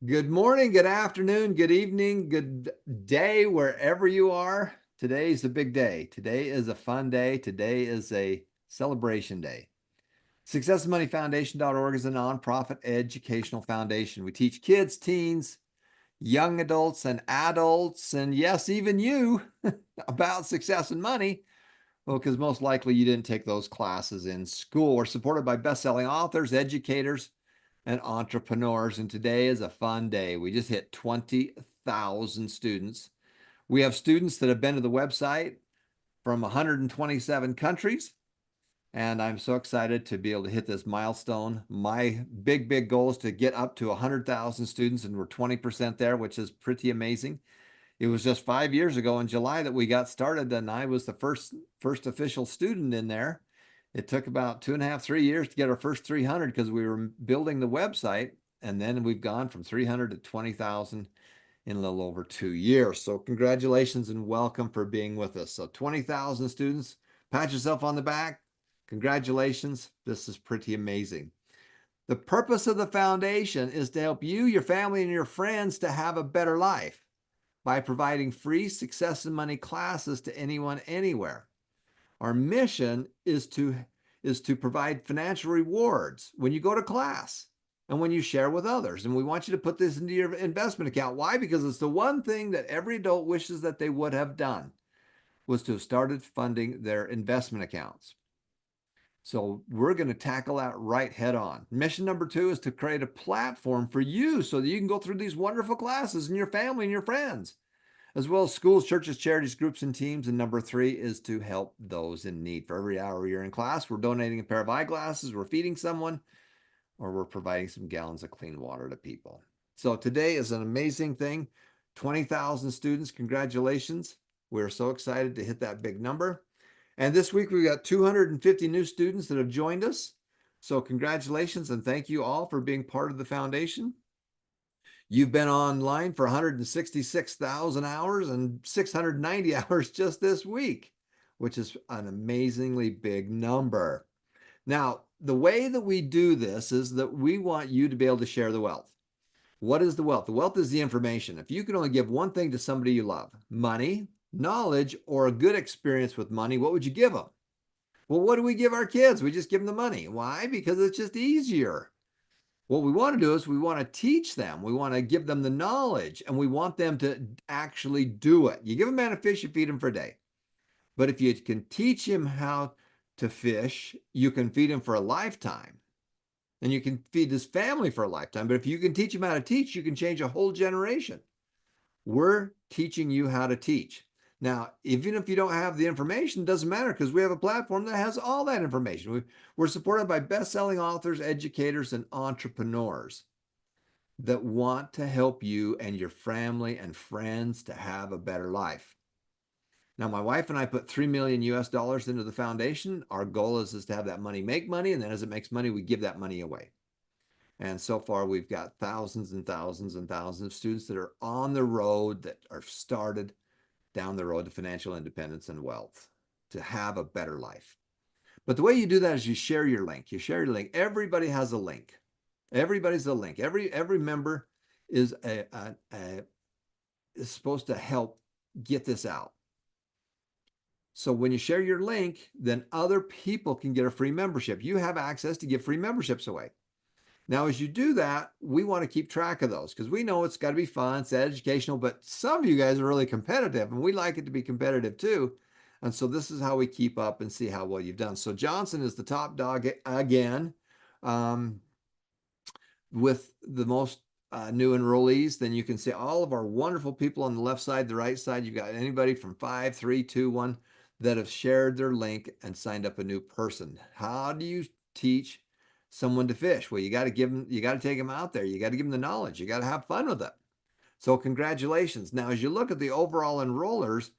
Good morning, good afternoon, good evening, good day, wherever you are. Today's a big day. Today is a fun day. Today is a celebration day. SuccessMoneyFoundation.org is a nonprofit educational foundation. We teach kids, teens, young adults, and adults, and yes, even you, about success and money. Well, because most likely you didn't take those classes in school. We're supported by best-selling authors, educators, and entrepreneurs. And today is a fun day. We just hit 20,000 students. We have students that have been to the website from 127 countries. And I'm so excited to be able to hit this milestone. My big goal is to get up to 100,000 students, and we're 20% there, which is pretty amazing. It was just 5 years ago in July that we got started, and I was the first official student in there. It took about 2.5, 3 years to get our first 300 because we were building the website, and then we've gone from 300 to 20,000 in a little over 2 years. So congratulations and welcome for being with us. So 20,000 students, pat yourself on the back. Congratulations. This is pretty amazing. The purpose of the foundation is to help you, your family, and your friends to have a better life by providing free success and money classes to anyone, anywhere. Our mission is to provide financial rewards when you go to class and when you share with others. And we want you to put this into your investment account. Why? Because it's the one thing that every adult wishes that they would have done, was to have started funding their investment accounts. So we're going to tackle that right head on. Mission number 2 is to create a platform for you so that you can go through these wonderful classes and your family and your friends, as well as schools, churches, charities, groups, and teams. And number 3 is to help those in need. For every hour you're in class, we're donating a pair of eyeglasses, we're feeding someone, or we're providing some gallons of clean water to people. So today is an amazing thing. 20,000 students, congratulations. We're so excited to hit that big number. And this week we've got 250 new students that have joined us. So congratulations and thank you all for being part of the foundation. You've been online for 166,000 hours and 690 hours just this week, which is an amazingly big number. Now, the way that we do this is that we want you to be able to share the wealth. What is the wealth? The wealth is the information. If you can only give one thing to somebody you love, money, knowledge, or a good experience with money, what would you give them? Well, what do we give our kids? We just give them the money. Why? Because it's just easier. What we want to do is we want to teach them. We want to give them the knowledge, and we want them to actually do it. You give a man a fish, you feed him for a day. But if you can teach him how to fish, you can feed him for a lifetime. And you can feed his family for a lifetime. But if you can teach him how to teach, you can change a whole generation. We're teaching you how to teach. Now, even if you don't have the information, it doesn't matter because we have a platform that has all that information. We're supported by best-selling authors, educators, and entrepreneurs that want to help you and your family and friends to have a better life. Now, my wife and I put 3 million US dollars into the foundation. Our goal is to have that money make money, and then as it makes money, we give that money away. And so far, we've got thousands and thousands and thousands of students that are on the road, that are started down the road to financial independence and wealth, to have a better life. But the way you do that is you share your link. You share your link. Everybody has a link. Everybody's a link. Every member is is supposed to help get this out. So when you share your link, then other people can get a free membership. You have access to give free memberships away. Now, as you do that, we want to keep track of those because we know it's got to be fun, it's educational, but some of you guys are really competitive and we like it to be competitive too. And so this is how we keep up and see how well you've done. So Johnson is the top dog again, with the most new enrollees. Then you can see all of our wonderful people on the left side, the right side. You've got anybody from 5, 3, 2, 1 that have shared their link and signed up a new person. How do you teach someone to fish? Well, you got to take them out there. You got to give them the knowledge. You got to have fun with it. So congratulations. Now, as you look at the overall enrollers,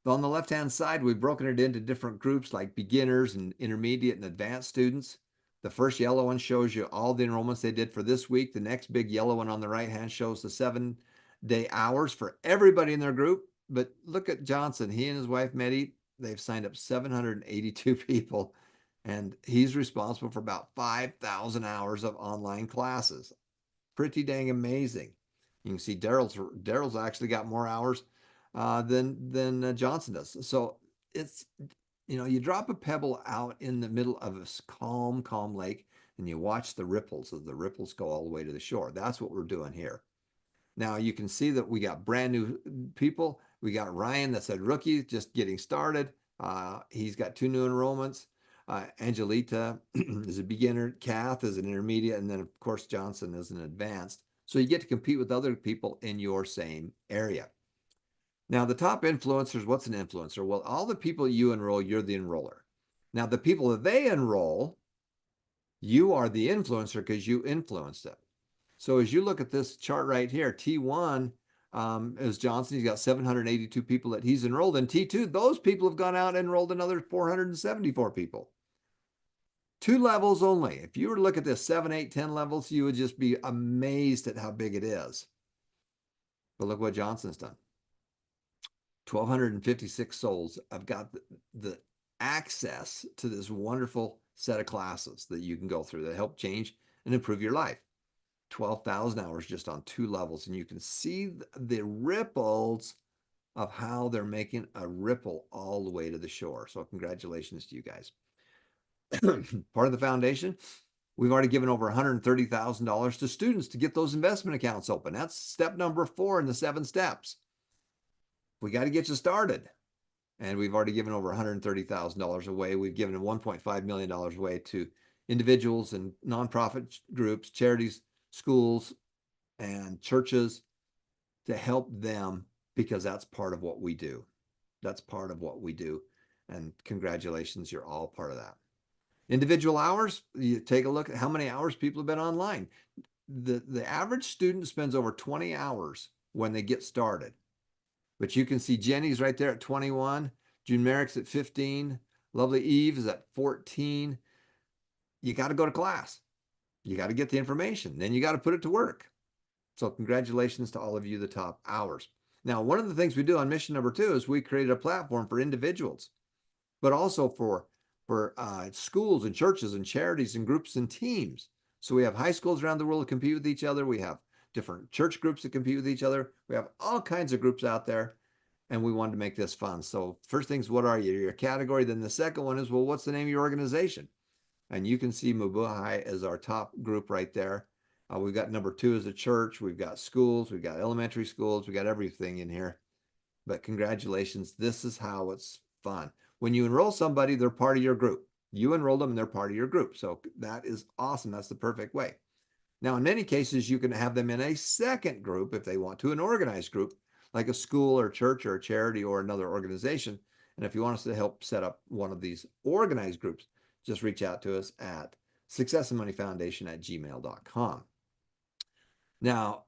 on the left-hand side, we've broken it into different groups like beginners and intermediate and advanced students. The first yellow one shows you all the enrollments they did for this week. The next big yellow one on the right hand shows the 7-day hours for everybody in their group. But look at Johnson. He and his wife, Medi, they've signed up 782 people, and he's responsible for about 5,000 hours of online classes. Pretty dang amazing. You can see Daryl's actually got more hours than Johnson does. So it's, you drop a pebble out in the middle of a calm lake, and you watch the ripples as the ripples go all the way to the shore. That's what we're doing here. Now you can see that we got brand new people. We got Ryan, that's a rookie, just getting started. He's got 2 new enrollments. Angelita is a beginner, Kath is an intermediate, and then of course Johnson is an advanced. So you get to compete with other people in your same area. Now the top influencers, what's an influencer? Well, all the people you enroll, you're the enroller. Now the people that they enroll, you are the influencer because you influenced it. So as you look at this chart right here, T1 is Johnson. He's got 782 people that he's enrolled in. T2, those people have gone out and enrolled another 474 people. 2 levels only. If you were to look at this 7, 8, 10 levels, you would just be amazed at how big it is. But look what Johnson's done. 1,256 souls have got the access to this wonderful set of classes that you can go through that help change and improve your life. 12,000 hours just on 2 levels. And you can see the ripples of how they're making a ripple all the way to the shore. So congratulations to you guys. Part of the foundation, we've already given over $130,000 to students to get those investment accounts open. That's step number 4 in the 7 steps. We got to get you started. And we've already given over $130,000 away. We've given $1.5 million away to individuals and nonprofit groups, charities, schools, and churches to help them, because that's part of what we do. That's part of what we do. And congratulations, you're all part of that. Individual hours, you take a look at how many hours people have been online. The average student spends over 20 hours when they get started. But you can see Jenny's right there at 21, June Merrick's at 15, Lovely Eve is at 14. You got to go to class. You got to get the information. Then you got to put it to work. So congratulations to all of you, the top hours. Now, one of the things we do on mission number 2 is we created a platform for individuals, but also for schools and churches and charities and groups and teams. So we have high schools around the world that compete with each other. We have different church groups that compete with each other. We have all kinds of groups out there, and we wanted to make this fun. So first things, what are you? Your category. Then the second one is, well, what's the name of your organization? And you can see Mabuhay as our top group right there. We've got number 2 as a church. We've got schools. We've got elementary schools. We got everything in here. But congratulations. This is how it's fun. When you enroll somebody, they're part of your group. You enroll them and they're part of your group. So that is awesome. That's the perfect way. Now, in many cases, you can have them in a second group if they want to, an organized group, like a school or church or a charity or another organization. And if you want us to help set up one of these organized groups, just reach out to us at successandmoneyfoundation@gmail.com. Now,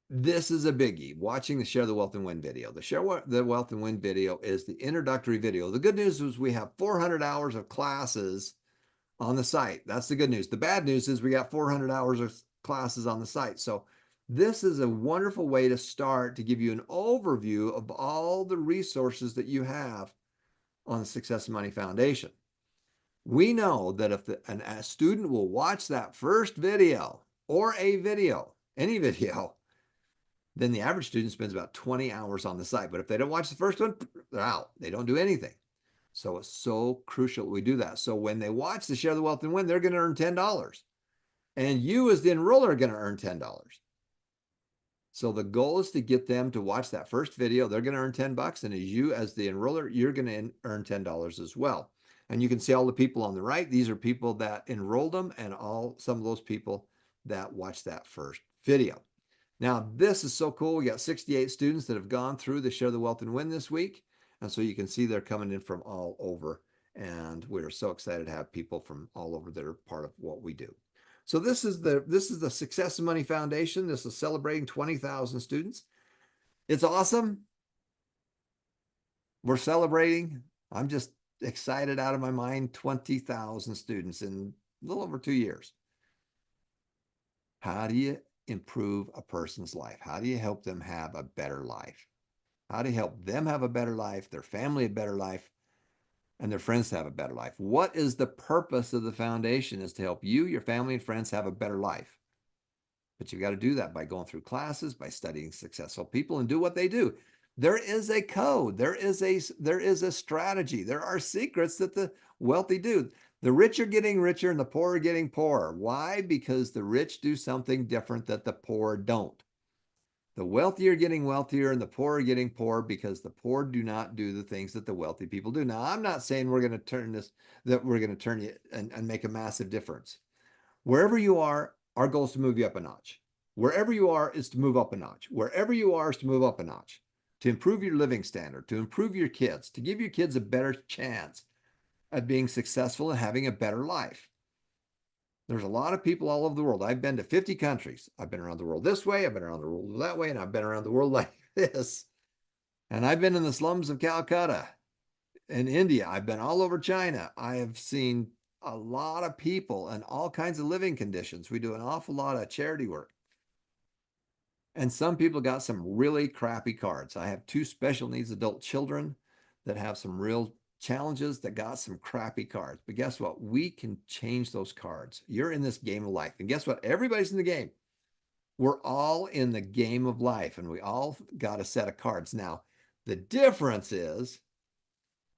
this is a biggie. Watching the Share the Wealth and Win video. The Share the Wealth and Win video is the introductory video. The good news is we have 400 hours of classes on the site. That's the good news. The bad news is we got 400 hours of classes on the site. So this is a wonderful way to start to give you an overview of all the resources that you have on the Success and Money Foundation. We know that if a student will watch that first video or a video, any video, then the average student spends about 20 hours on the site. But if they don't watch the first one, they're out. They don't do anything. So it's so crucial we do that. So when they watch the Share the Wealth and Win, they're going to earn $10. And you as the enroller are going to earn $10. So the goal is to get them to watch that first video. They're going to earn $10. And as you as the enroller, you're going to earn $10 as well. And you can see all the people on the right. These are people that enrolled them and some of those people that watched that first video. Now, this is so cool. We got 68 students that have gone through the Share the Wealth and Win this week. And so you can see they're coming in from all over. And we're so excited to have people from all over that are part of what we do. So this is the Success and Money Foundation. This is celebrating 20,000 students. It's awesome. We're celebrating. I'm just excited out of my mind. 20,000 students in a little over 2 years. How do you improve a person's life? How do you help them have a better life? How do you help them have a better life, their family a better life, and their friends to have a better life? What is the purpose of the foundation? Is to help you, your family, and friends have a better life. But you've got to do that by going through classes, by studying successful people and do what they do. There is a code. There is a strategy. There are secrets that the wealthy do. The rich are getting richer and the poor are getting poorer. Why? Because the rich do something different that the poor don't. The wealthy are getting wealthier and the poor are getting poor because the poor do not do the things that the wealthy people do. Now, I'm not saying we're going to turn this, that we're going to turn you and make a massive difference. Wherever you are, our goal is to move you up a notch. Wherever you are is to move up a notch. Wherever you are is to move up a notch, to improve your living standard, to improve your kids, to give your kids a better chance at being successful and having a better life. There's a lot of people all over the world. I've been to 50 countries. I've been around the world this way, I've been around the world that way, and I've been around the world like this. And I've been in the slums of Calcutta and India. I've been all over China. I have seen a lot of people and all kinds of living conditions. We do an awful lot of charity work. And some people got some really crappy cards. I have 2 special needs adult children that have some real challenges that got some crappy cards. But guess what? We can change those cards. You're in this game of life. And guess what? Everybody's in the game. We're all in the game of life and we all got a set of cards. Now, the difference is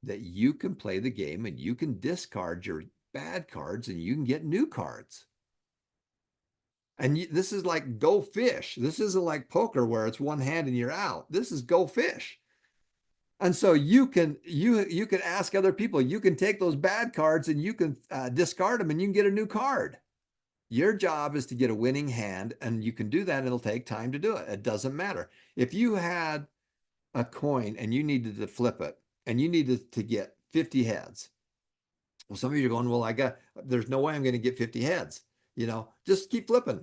that you can play the game and you can discard your bad cards and you can get new cards. And this is like go fish. This isn't like poker where it's one hand and you're out. This is go fish. And so you can ask other people. You can take those bad cards and you can discard them and you can get a new card. Your job is to get a winning hand, and you can do that. It'll take time to do it. It doesn't matter. If you had a coin and you needed to flip it and you needed to get 50 heads. Well, some of you are going, well, there's no way I'm going to get 50 heads. Just keep flipping.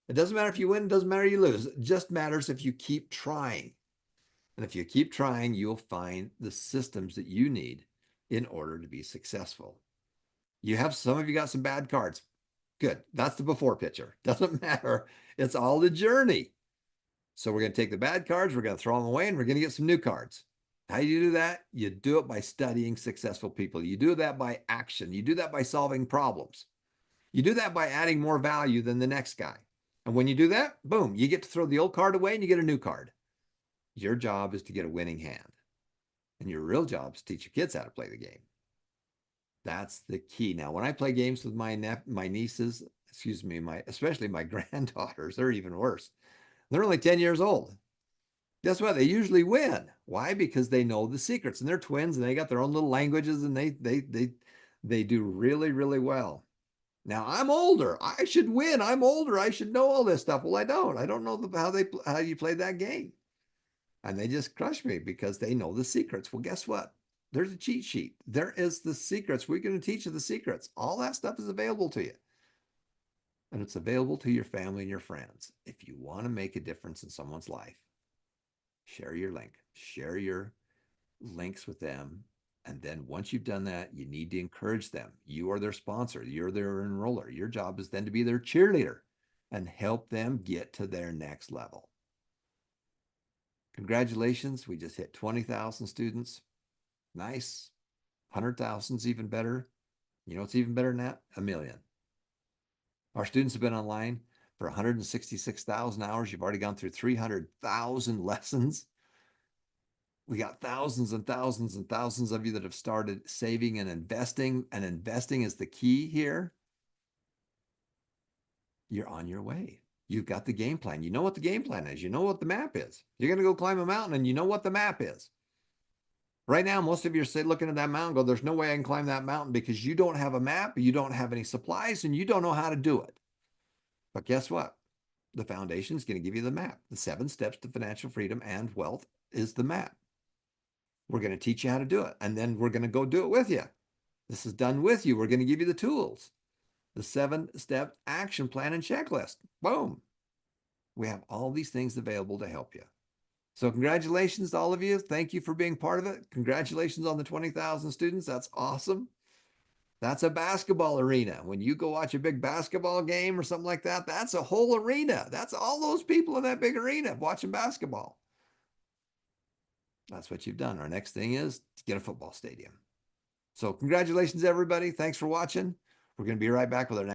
It doesn't matter if you win, it doesn't matter if you lose. It just matters if you keep trying. And if you keep trying, you'll find the systems that you need in order to be successful. Some of you got some bad cards. Good. That's the before picture. Doesn't matter. It's all the journey. So we're going to take the bad cards, we're going to throw them away, and we're going to get some new cards. How do you do that? You do it by studying successful people. You do that by action. You do that by solving problems. You do that by adding more value than the next guy. And when you do that, boom, you get to throw the old card away and you get a new card. Your job is to get a winning hand. And your real job is to teach your kids how to play the game. That's the key. Now, when I play games with my nieces, especially my granddaughters, they're even worse. They're only 10 years old. Guess what? They usually win. Why? Because they know the secrets, and they're twins and they got their own little languages, and they do really, really well. Now, I'm older. I should win. I'm older. I should know all this stuff. Well, I don't. I don't know how you play that game. And they just crush me because they know the secrets. Well, guess what? There's a cheat sheet. There is the secrets. We're going to teach you the secrets. All that stuff is available to you. And it's available to your family and your friends. If you want to make a difference in someone's life, share your link. Share your links with them. And then once you've done that, you need to encourage them. You are their sponsor. You're their enroller. Your job is then to be their cheerleader and help them get to their next level. Congratulations. We just hit 20,000 students. Nice. 100,000 is even better. You know what's even better than that? 1 million. Our students have been online for 166,000 hours. You've already gone through 300,000 lessons. We got thousands and thousands and thousands of you that have started saving and investing is the key here. You're on your way. You've got the game plan. You know what the game plan is. You know what the map is. You're going to go climb a mountain and you know what the map is. Right now, most of you are looking at that mountain, go, there's no way I can climb that mountain because you don't have a map, you don't have any supplies, and you don't know how to do it. But guess what? The foundation is going to give you the map. The 7 steps to financial freedom and wealth is the map. We're going to teach you how to do it. And then we're going to go do it with you. This is done with you. We're going to give you the tools. The 7-step action plan and checklist. Boom. We have all these things available to help you. So congratulations to all of you. Thank you for being part of it. Congratulations on the 20,000 students. That's awesome. That's a basketball arena. When you go watch a big basketball game or something like that, that's a whole arena. That's all those people in that big arena watching basketball. That's what you've done. Our next thing is to get a football stadium. So congratulations, everybody. Thanks for watching. We're going to be right back with our next